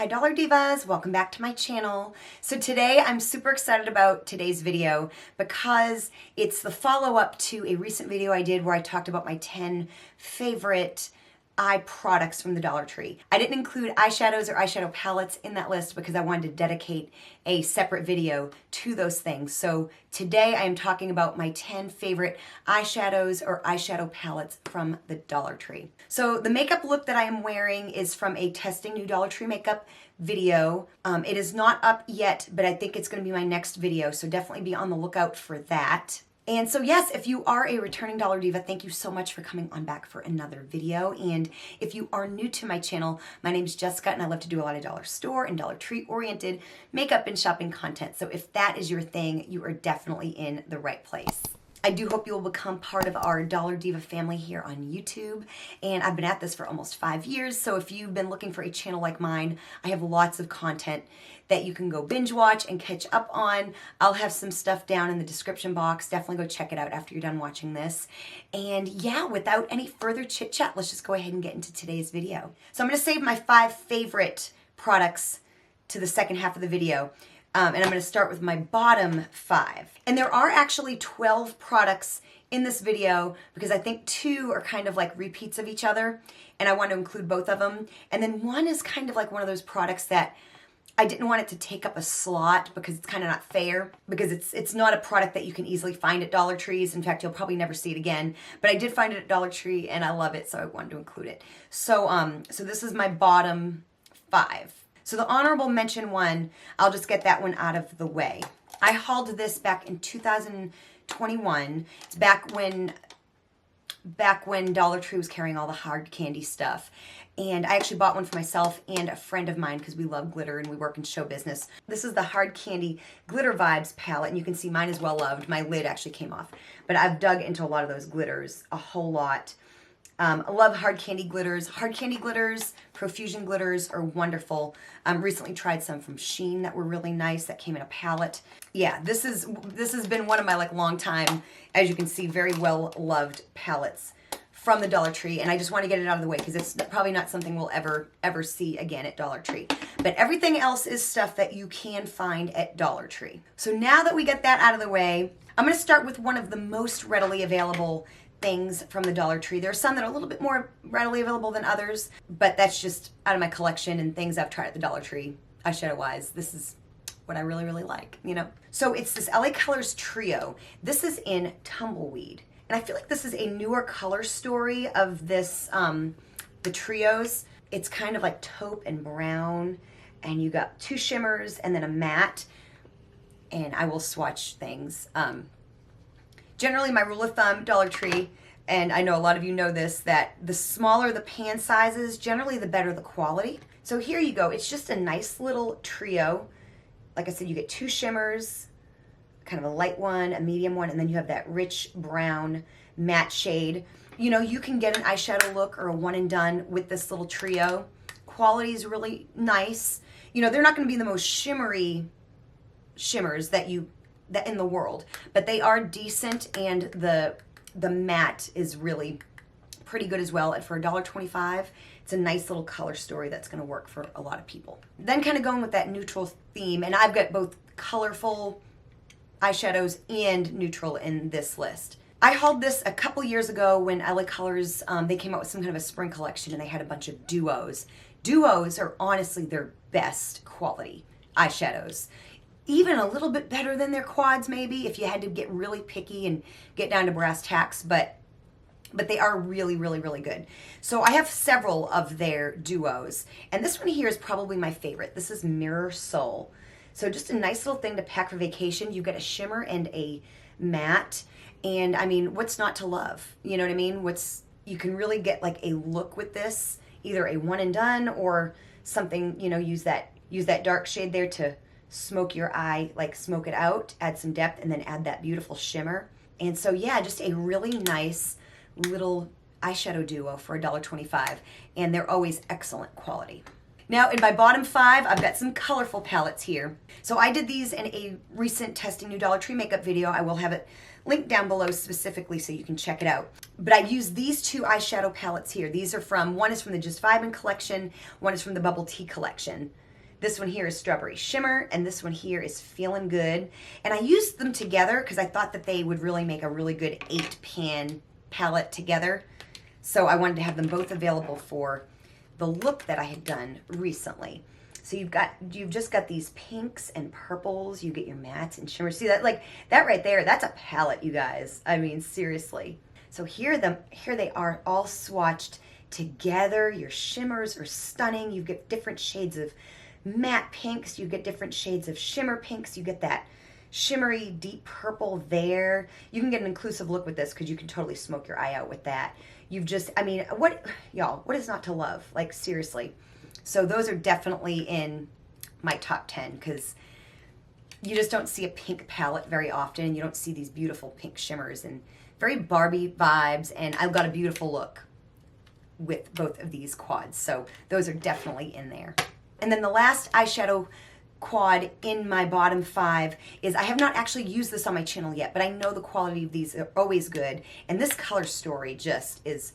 Hi Dollar Divas, welcome back to my channel. So today I'm super excited about today's video because it's the follow-up to a recent video I did where I talked about my 10 favorite eye products from the Dollar Tree. I didn't include eyeshadows or eyeshadow palettes in that list because I wanted to dedicate a separate video to those things. So today I am talking about my 10 favorite eyeshadows or eyeshadow palettes from the Dollar Tree. So the makeup look that I am wearing is from a testing new Dollar Tree makeup video. It is not up yet, but I think it's going to be my next video, so definitely be on the lookout for that. And so yes, if you are a returning Dollar Diva, thank you so much for coming on back for another video. And if you are new to my channel, my name is Jessica and I love to do a lot of dollar store and Dollar Tree oriented makeup and shopping content. So if that is your thing, you are definitely in the right place. I do hope you will become part of our Dollar Diva family here on YouTube. And I've been at this for almost 5 years. So if you've been looking for a channel like mine, I have lots of content that you can go binge watch and catch up on. I'll have some stuff down in the description box. Definitely go check it out after you're done watching this. And yeah, without any further chit chat, let's just go ahead and get into today's video. So I'm gonna save my 5 favorite products to the second half of the video. And I'm gonna start with my bottom 5. And there are actually 12 products in this video because I think 2 are kind of like repeats of each other and I want to include both of them. And then 1 is kind of like one of those products that I didn't want it to take up a slot because it's kind of not fair, because it's not a product that you can easily find at Dollar Trees. In fact, you'll probably never see it again, but I did find it at Dollar Tree and I love it, so I wanted to include it. So so this is my bottom 5. So the honorable mention one, I'll just get that one out of the way. I hauled this back in 2021. It's back when Dollar Tree was carrying all the hard candy stuff. And I actually bought one for myself and a friend of mine because we love glitter and we work in show business. This is the Hard Candy Glitter Vibes palette, and you can see mine is well loved. My lid actually came off, but I've dug into a lot of those glitters, a whole lot. I love hard candy glitters. Hard candy glitters, profusion glitters are wonderful. Recently tried some from Shein that were really nice that came in a palette. Yeah, this has been one of my long time, as you can see, very well loved palettes from the Dollar Tree, and I just want to get it out of the way because it's probably not something we'll ever see again at Dollar Tree. But everything else is stuff that you can find at Dollar Tree. So now that we get that out of the way, I'm going to start with one of the most readily available things from the Dollar Tree. There are some that are a little bit more readily available than others, but that's just out of my collection and things I've tried at the Dollar Tree, eyeshadow wise. This is what I really, really like, you know? So it's this LA Colors Trio. This is in Tumbleweed. And I feel like this is a newer color story of this, the trios. It's kind of like taupe and brown, and you got 2 shimmers and then a matte, and I will swatch things. Generally, my rule of thumb, Dollar Tree, and I know a lot of you know this, that the smaller the pan sizes, generally the better the quality. So here you go. It's just a nice little trio. Like I said, you get 2 shimmers, kind of a light one, a medium one, and then you have that rich brown matte shade. You know, you can get an eyeshadow look or a one and done with this little trio. Quality is really nice. You know, they're not going to be the most shimmery shimmers that in the world, but they are decent, and the matte is really pretty good as well. And for $1.25, it's a nice little color story that's going to work for a lot of people. Then kind of going with that neutral theme, and I've got both colorful eyeshadows and neutral in this list. I hauled this a couple years ago when LA Colors, they came out with some kind of a spring collection and they had a bunch of duos. Duos are honestly their best quality eyeshadows. Even a little bit better than their quads maybe if you had to get really picky and get down to brass tacks, but they are really, really, really good. So I have several of their duos, and this one here is probably my favorite. This is Mirror Soul. So just a nice little thing to pack for vacation. You get a shimmer and a matte, and I mean, what's not to love? You know what I mean? You can really get like a look with this, either a one and done or something, you know, use that dark shade there to smoke your eye, like smoke it out, add some depth, and then add that beautiful shimmer. And so yeah, just a really nice little eyeshadow duo for $1.25, and they're always excellent quality. Now in my bottom 5, I've got some colorful palettes here. So I did these in a recent testing new Dollar Tree makeup video. I will have it linked down below specifically so you can check it out. But I've used these 2 eyeshadow palettes here. These are one is from the Just Vibin collection, one is from the Bubble Tea collection. This one here is Strawberry Shimmer, and this one here is Feeling Good. And I used them together because I thought that they would really make a really good 8-pan palette together. So I wanted to have them both available for the look that I had done recently. So you've just got these pinks and purples. You get your mattes and shimmers. See that, like that right there? That's a palette, you guys. I mean, seriously. So here they are all swatched together. Your shimmers are stunning. You get different shades of matte pinks. You get different shades of shimmer pinks. You get that shimmery deep purple there. You can get an inclusive look with this because you can totally smoke your eye out with that. You've just, I mean, what, y'all, what is not to love? Like, seriously. So those are definitely in my top 10 because you just don't see a pink palette very often, and you don't see these beautiful pink shimmers and very Barbie vibes, and I've got a beautiful look with both of these quads. So those are definitely in there. And then the last eyeshadow quad in my bottom 5 is, I have not actually used this on my channel yet, but I know the quality of these are always good, and this color story just is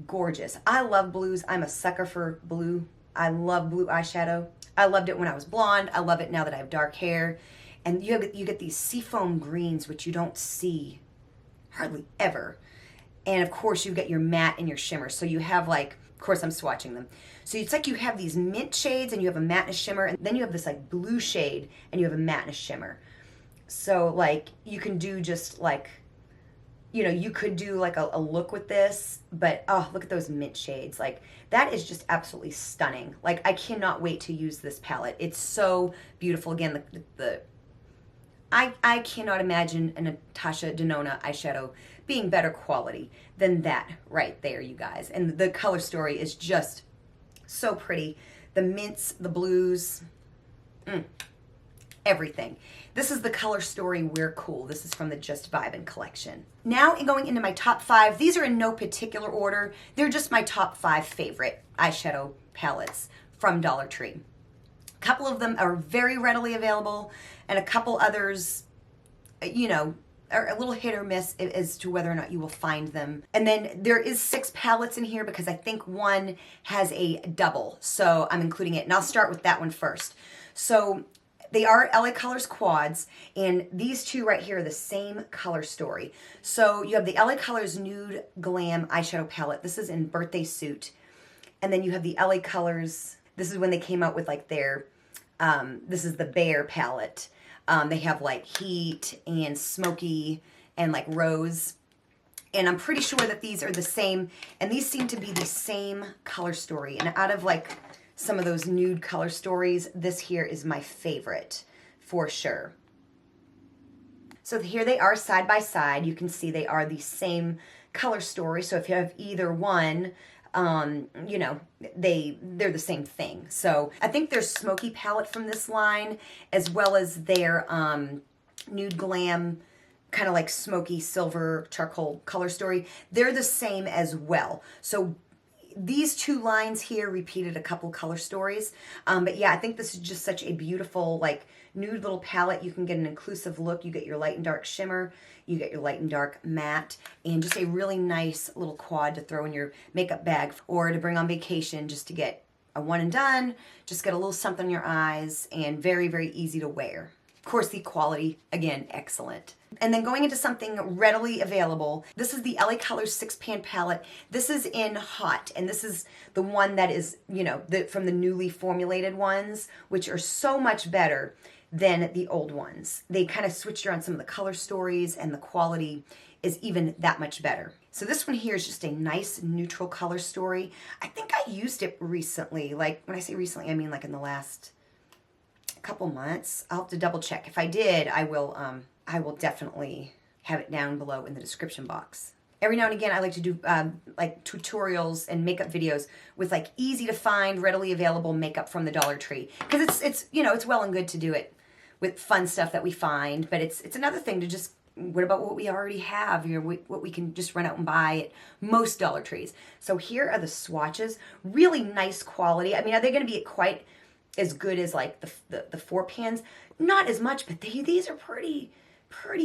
gorgeous. I love blues. I'm a sucker for blue. I love blue eyeshadow. I loved it when I was blonde. I love it now that I have dark hair. And you get these seafoam greens, which you don't see hardly ever. And of course you get your matte and your shimmer. So you have, like, of course I'm swatching them. So it's like you have these mint shades and you have a matte and a shimmer, and then you have this like blue shade and you have a matte and a shimmer. So like you can do just like, you know, you could do like a look with this, but oh, look at those mint shades. Like that is just absolutely stunning. Like I cannot wait to use this palette. It's so beautiful. Again, I cannot imagine a Natasha Denona eyeshadow being better quality than that right there, you guys. And the color story is just so pretty. The mints, the blues, everything. This is the color story We're Cool. This is from the Just Vibin collection. Now going into my top 5, these are in no particular order. They're just my top 5 favorite eyeshadow palettes from Dollar Tree. A couple of them are very readily available, and a couple others, you know, are a little hit or miss as to whether or not you will find them. And then there is 6 palettes in here because I think one has a double, so I'm including it. And I'll start with that one first. So they are LA Colors quads, and these two right here are the same color story. So you have the LA Colors Nude Glam eyeshadow palette. This is in Birthday Suit. And then you have the LA Colors, this is when they came out with like their, this is the Bear palette. They have like Heat and Smoky and like Rose. And I'm pretty sure that these are the same, and these seem to be the same color story. And out of like some of those nude color stories, this here is my favorite for sure. So here they are side by side. You can see they are the same color story. So if you have either one, you know, they're the same thing. So I think their Smoky palette from this line, as well as their Nude Glam kind of like smoky silver charcoal color story, they're the same as well. So these two lines here repeated a couple color stories. But yeah, I think this is just such a beautiful, like, nude little palette. You can get an inclusive look. You get your light and dark shimmer. You get your light and dark matte. And just a really nice little quad to throw in your makeup bag or to bring on vacation just to get a one and done. Just get a little something in your eyes, and very, very easy to wear. Of course, the quality, again, excellent. And then going into something readily available, this is the LA Colors 6-pan palette. This is in Haute, and this is the one that is, you know, from the newly formulated ones, which are so much better than the old ones. They kind of switched around some of the color stories, and the quality is even that much better. So this one here is just a nice neutral color story. I think I used it recently. Like, when I say recently, I mean like in the last couple months. I'll have to double check. If I did, I will definitely have it down below in the description box. Every now and again, I like to do like tutorials and makeup videos with like easy to find, readily available makeup from the Dollar Tree. Because it's you know, it's well and good to do it with fun stuff that we find, but it's another thing to just, what about what we already have, you know, what we can just run out and buy at most Dollar Trees. So here are the swatches. Really nice quality. I mean, are they going to be quite as good as like the 4-pans? Not as much, but these are pretty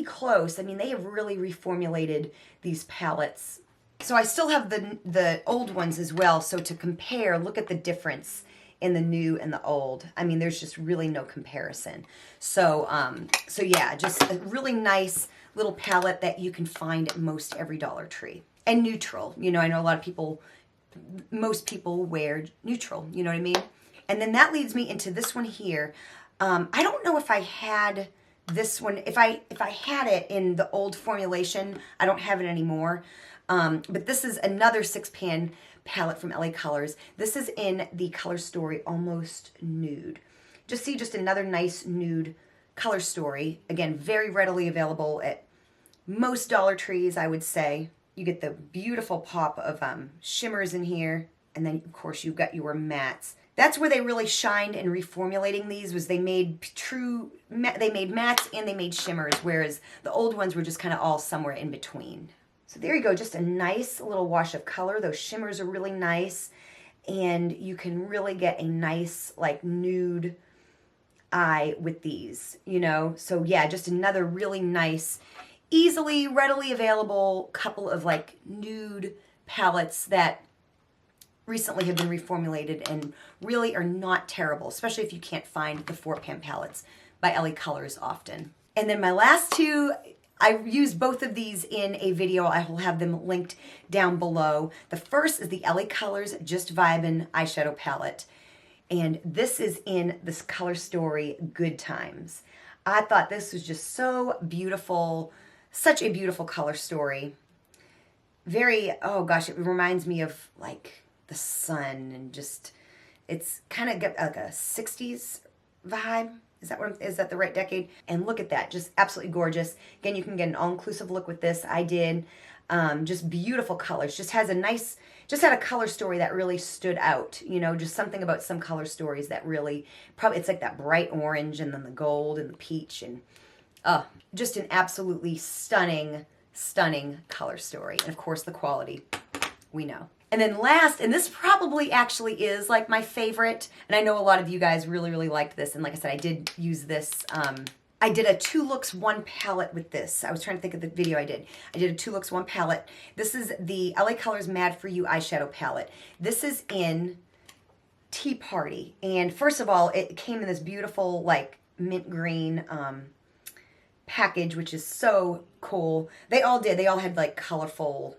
close. I mean, they have really reformulated these palettes. So I still have the old ones as well. So to compare, look at the difference in the new and the old. I mean, there's just really no comparison. So, so yeah, just a really nice little palette that you can find at most every Dollar Tree. And neutral. You know, I know a lot of people, most people wear neutral. You know what I mean? And then that leads me into this one here. I don't know if I had this one, if I had it in the old formulation. I don't have it anymore. But this is another 6-pan palette from LA Colors. This is in the Color Story Almost Nude. Just another nice nude color story. Again, very readily available at most Dollar Trees, I would say. You get the beautiful pop of shimmers in here. And then, of course, you've got your mattes. That's where they really shined in reformulating these, was they made mattes and they made shimmers, whereas the old ones were just kind of all somewhere in between. So there you go, just a nice little wash of color. Those shimmers are really nice, and you can really get a nice, like, nude eye with these, you know? So yeah, just another really nice, readily available couple of, like, nude palettes that recently have been reformulated and really are not terrible, especially if you can't find the 4-pan palettes by LA Colors often. And then my last two, I used both of these in a video. I will have them linked down below. The first is the LA Colors Just Vibin eyeshadow palette. And this is in this Color Story Good Times. I thought this was just so beautiful. Such a beautiful color story. Very, oh gosh, it reminds me of like the sun, and just, it's kind of got like a 60s vibe. Is that the right decade? And look at that, just absolutely gorgeous. Again, you can get an all-inclusive look with this. I did. Just beautiful colors. Just had a color story that really stood out. You know, just something about some color stories that really, probably, it's like that bright orange and then the gold and the peach, and just an absolutely stunning color story. And of course the quality, we know. And then last, and this probably actually is like my favorite, and I know a lot of you guys really liked this, and like I said, I did use this, I did a 2 looks 1 palette with this. I was trying to think of the video I did. I did a 2 looks 1 palette. This is the LA Colors Mad For You eyeshadow palette. This is in Tea Party, and first of all, it came in this beautiful like mint green package, which is so cool. They all had like colorful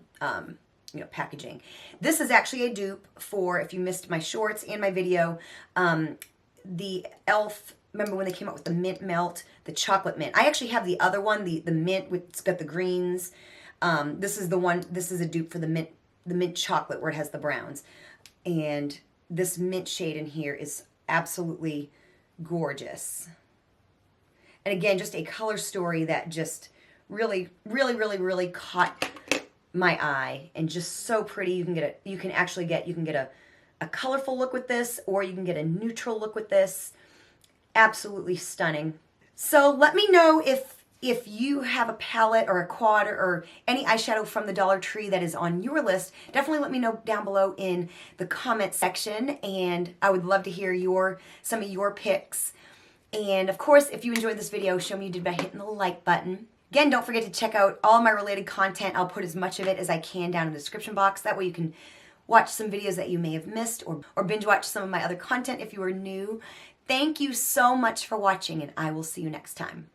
you know, packaging. This is actually a dupe for, if you missed my shorts and my video, the e.l.f., remember when they came out with the mint melt, the chocolate mint. I actually have the other one, the mint, it's got the greens. This is the one, this is a dupe for the mint chocolate where it has the browns. And this mint shade in here is absolutely gorgeous. And again, just a color story that just really caught my eye, and just so pretty. You can get a colorful look with this, or you can get a neutral look with this. Absolutely stunning. So let me know if you have a palette or a quad or any eyeshadow from the Dollar Tree that is on your list. Definitely let me know down below in the comment section, and I would love to hear some of your picks. And of course, if you enjoyed this video, show me you did by hitting the like button. Again, don't forget to check out all my related content. I'll put as much of it as I can down in the description box. That way you can watch some videos that you may have missed, or binge watch some of my other content if you are new. Thank you so much for watching, and I will see you next time.